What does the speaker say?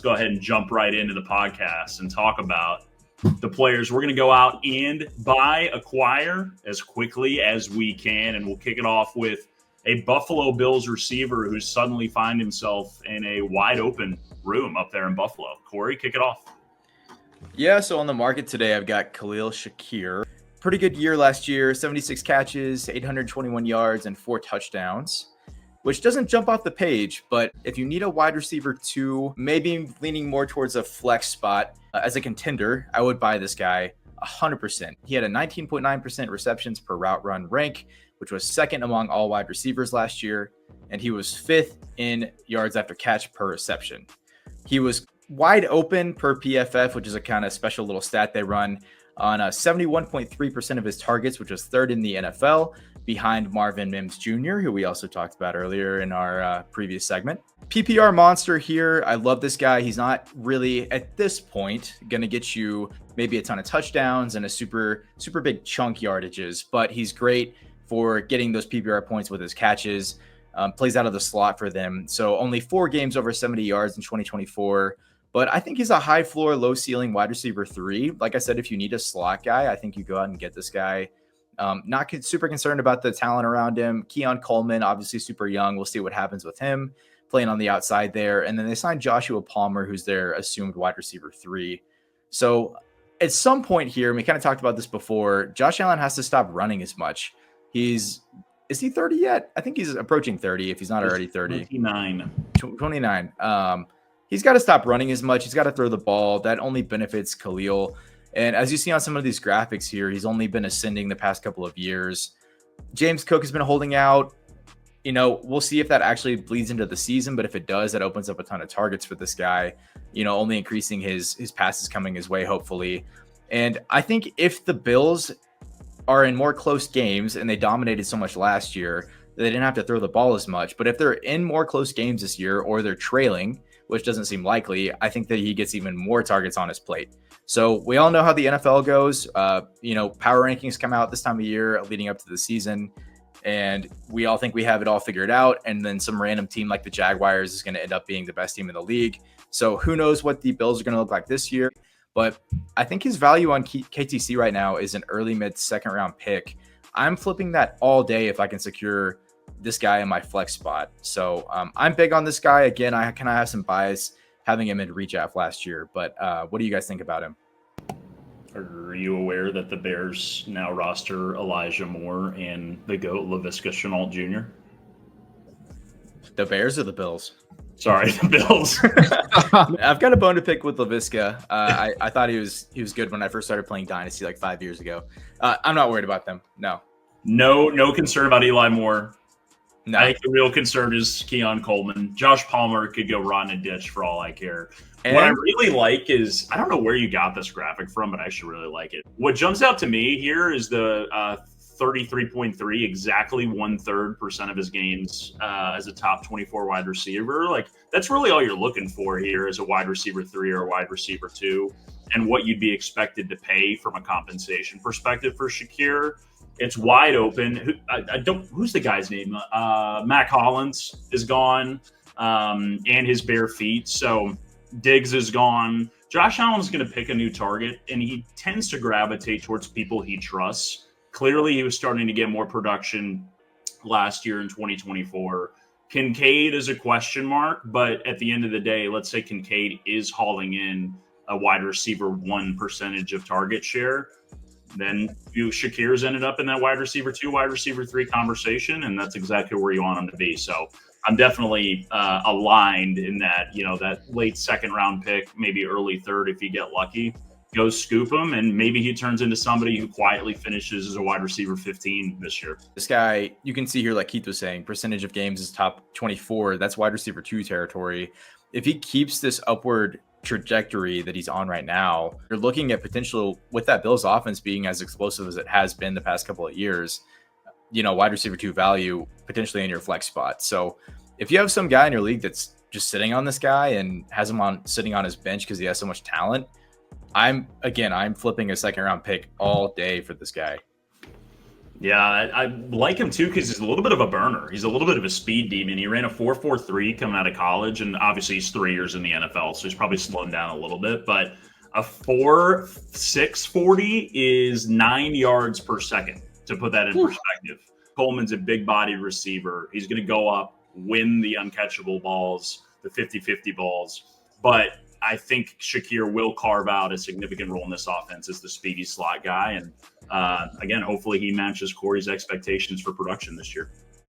go ahead and jump right into the podcast and talk about the players we're going to go out and acquire as quickly as we can. And we'll kick it off with a Buffalo Bills receiver who's suddenly find himself in a wide open room up there in Buffalo. Corey, kick it off. Yeah, so on the market today, I've got Khalil Shakir. Pretty good year last year, 76 catches, 821 yards, and 4 touchdowns, which doesn't jump off the page. But if you need a wide receiver 2, maybe leaning more towards a flex spot as a contender, I would buy this guy 100%. He had a 19.9% receptions per route run rank, which was second among all wide receivers last year, and he was 5th in yards after catch per reception. He was wide open per PFF, which is a kind of special little stat they run, on 71.3% of his targets, which was 3rd in the NFL, behind Marvin Mims Jr., who we also talked about earlier in our previous segment. PPR monster here. I love this guy. He's not really, at this point, going to get you maybe a ton of touchdowns and a super big chunk yardages, but he's great for getting those PPR points with his catches. Plays out of the slot for them. So only 4 games over 70 yards in 2024. But I think he's a high floor, low ceiling wide receiver 3. Like I said, if you need a slot guy, I think you go out and get this guy. Not super concerned about the talent around him. Keon Coleman, obviously super young. We'll see what happens with him playing on the outside there. And then they signed Joshua Palmer, who's their assumed wide receiver 3. So at some point here, and we kind of talked about this before, Josh Allen has to stop running as much. Is he 30 yet? I think he's approaching 30 if he's not already 30. 29. He's got to stop running as much. He's got to throw the ball. That only benefits Khalil. And as you see on some of these graphics here, he's only been ascending the past couple of years. James Cook has been holding out. We'll see if that actually bleeds into the season. But if it does, that opens up a ton of targets for this guy, only increasing his passes coming his way, hopefully. And I think if the Bills are in more close games, and they dominated so much last year, they didn't have to throw the ball as much. But if they're in more close games this year, or they're trailing, which doesn't seem likely, I think that he gets even more targets on his plate. So we all know how the NFL goes. Power rankings come out this time of year leading up to the season, and we all think we have it all figured out. And then some random team like the Jaguars is going to end up being the best team in the league. So who knows what the Bills are going to look like this year. But I think his value on KTC right now is an early mid second round pick. I'm flipping that all day if I can secure this guy in my flex spot. So I'm big on this guy. Again, I kind of have some bias having him in redraft last year, but what do you guys think about him? Are you aware that the Bears now roster Elijah Moore and the GOAT Laviska Shenault Jr.? The Bears or the Bills? Sorry, the Bills. I've got a bone to pick with Laviska. I thought he was good when I first started playing Dynasty like 5 years ago. I'm not worried about them. No concern about Eli Moore. No. I think the real concern is Keon Coleman. Josh Palmer could go rot in a ditch for all I care. And what I really like is, I don't know where you got this graphic from, but I actually really like it. What jumps out to me here is the 33.3, exactly 1/3% of his games as a top 24 wide receiver. Like, that's really all you're looking for here as a wide receiver 3 or a wide receiver 2, and what you'd be expected to pay from a compensation perspective for Shakir. It's wide open. Who's the guy's name? Mac Hollins is gone, and his bare feet. So Diggs is gone. Josh Allen's going to pick a new target, and he tends to gravitate towards people he trusts. Clearly, he was starting to get more production last year in 2024. Kincaid is a question mark, but at the end of the day, let's say Kincaid is hauling in a wide receiver 1 percentage of target share. Then Shakir's ended up in that wide receiver 2, wide receiver 3 conversation, and that's exactly where you want him to be. So I'm definitely aligned in that, that late second round pick, maybe early third if you get lucky. Go scoop him, and maybe he turns into somebody who quietly finishes as a wide receiver 15 this year. This guy, you can see here, like Keith was saying, percentage of games is top 24. That's wide receiver 2 territory. If he keeps this upward trajectory that he's on right now, you're looking at potential with that Bills offense being as explosive as it has been the past couple of years, wide receiver 2 value potentially in your flex spot. So if you have some guy in your league that's just sitting on this guy and has him sitting on his bench because he has so much talent, I'm flipping a second round pick all day for this guy. Yeah, I like him too because he's a little bit of a burner. He's a little bit of a speed demon. He ran a 4.43 coming out of college, and obviously he's 3 years in the NFL, so he's probably slowing down a little bit. But a 4.640 is 9 yards per second. To put that in perspective, Coleman's a big bodied receiver. He's going to go up, win the uncatchable balls, the 50-50 balls. But I think Shakir will carve out a significant role in this offense as the speedy slot guy. And again, hopefully he matches Corey's expectations for production this year.